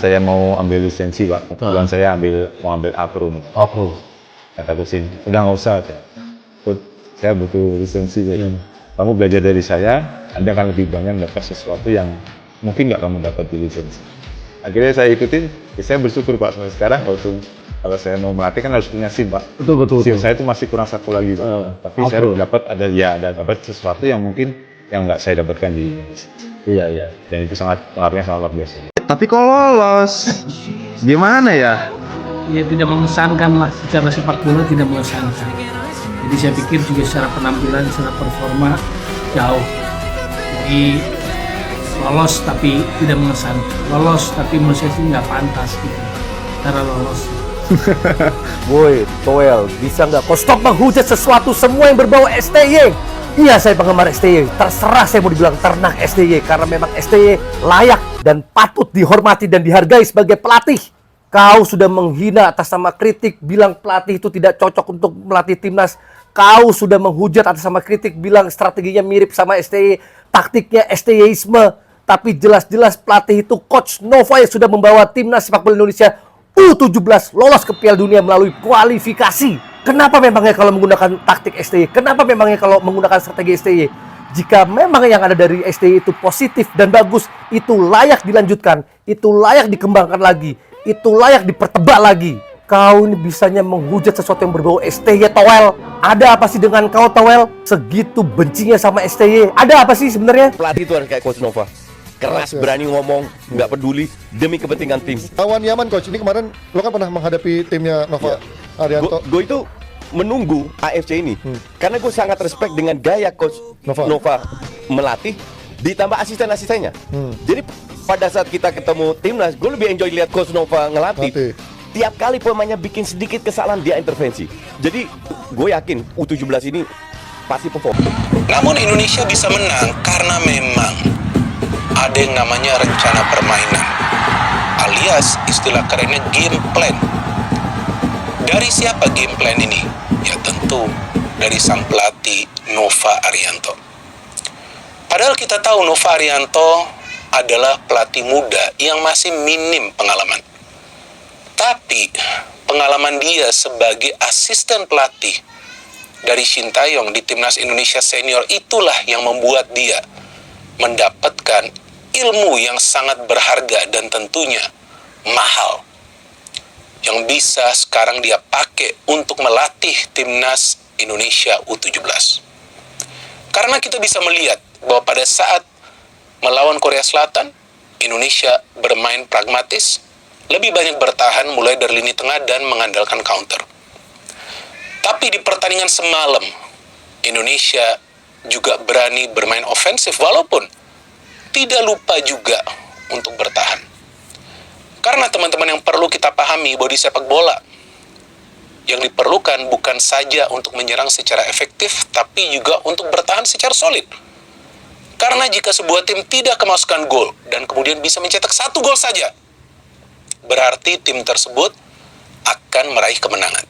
Saya mau ambil lisensi Pak, kebetulan saya mau ambil Apro. Apro. Kata Kusin, udah nggak usah. Saya butuh lisensi. Kamu belajar dari saya, Anda akan lebih banyak dapat sesuatu yang mungkin nggak kamu dapat di lisensi. Akhirnya saya ikutin, saya bersyukur Pak sampai sekarang. Kalau saya mau melatih kan harus punya SIM Pak. Betul. SIM saya itu masih kurang satu lagi Pak. Tapi saya dapat dapat sesuatu yang mungkin yang nggak saya dapatkan di Indonesia. Iya. Dan itu pengaruhnya sangat luar biasa. Tapi kok lolos? Gimana ya? Ya tidak mengesankan lah, secara sepak bola tidak mengesankan. Jadi saya pikir juga secara penampilan, secara performa jauh. Jadi lolos tapi tidak mengesankan. Lolos tapi menurut saya sih nggak pantas gitu. Cara lolos. Woi, Toel, bisa nggak kau stop menghujat sesuatu semua yang berbau STY? Iya, saya penggemar STY. Terserah saya mau dibilang ternak STY, karena memang STY layak dan patut dihormati dan dihargai sebagai pelatih. Kau sudah menghina atas nama kritik, bilang pelatih itu tidak cocok untuk melatih timnas. Kau sudah menghujat atas nama kritik, bilang strateginya mirip sama STY, taktiknya STYisme. Tapi jelas-jelas pelatih itu Coach Nova yang sudah membawa timnas sepak bola Indonesia U17 lolos ke Piala Dunia melalui kualifikasi. Kenapa memangnya kalau menggunakan taktik STY? Kenapa memangnya kalau menggunakan strategi STY? Jika memang yang ada dari STY itu positif dan bagus, itu layak dilanjutkan, itu layak dikembangkan lagi, itu layak dipertebak lagi. Kau ini bisanya menghujat sesuatu yang berbau STY, Toel. Ada apa sih dengan kau, Toel? Segitu bencinya sama STY. Ada apa sih sebenarnya? Pelatih itu harus kayak Coach Nova. Keras, berani ngomong, nggak peduli demi kepentingan tim. Lawan Yaman Coach, ini kemarin lo kan pernah menghadapi timnya Nova Arianto. Gue itu menunggu AFC ini karena gue sangat respect dengan gaya Coach Nova melatih, ditambah asisten-asistennya. Jadi pada saat kita ketemu timnas, gue lebih enjoy lihat Coach Nova ngelatih. Tiap kali pemainnya bikin sedikit kesalahan, dia intervensi. Jadi gue yakin U17 ini pasti perform. Namun Indonesia bisa menang karena memang ada yang namanya rencana permainan, alias istilah kerennya game plan. Dari siapa game plan ini? Ya tentu dari sang pelatih Nova Arianto. Padahal kita tahu Nova Arianto adalah pelatih muda yang masih minim pengalaman. Tapi pengalaman dia sebagai asisten pelatih dari Shin Tae-yong di Timnas Indonesia Senior itulah yang membuat dia mendapatkan ilmu yang sangat berharga dan tentunya mahal yang bisa sekarang dia pakai untuk melatih Timnas Indonesia U17. Karena kita bisa melihat bahwa pada saat melawan Korea Selatan, Indonesia bermain pragmatis, lebih banyak bertahan mulai dari lini tengah dan mengandalkan counter. Tapi di pertandingan semalam, Indonesia juga berani bermain ofensif walaupun tidak lupa juga untuk bertahan. Karena teman-teman yang perlu kita pahami bahwa di sepak bola yang diperlukan bukan saja untuk menyerang secara efektif, tapi juga untuk bertahan secara solid. Karena jika sebuah tim tidak kemasukan gol dan kemudian bisa mencetak 1 gol saja, berarti tim tersebut akan meraih kemenangan.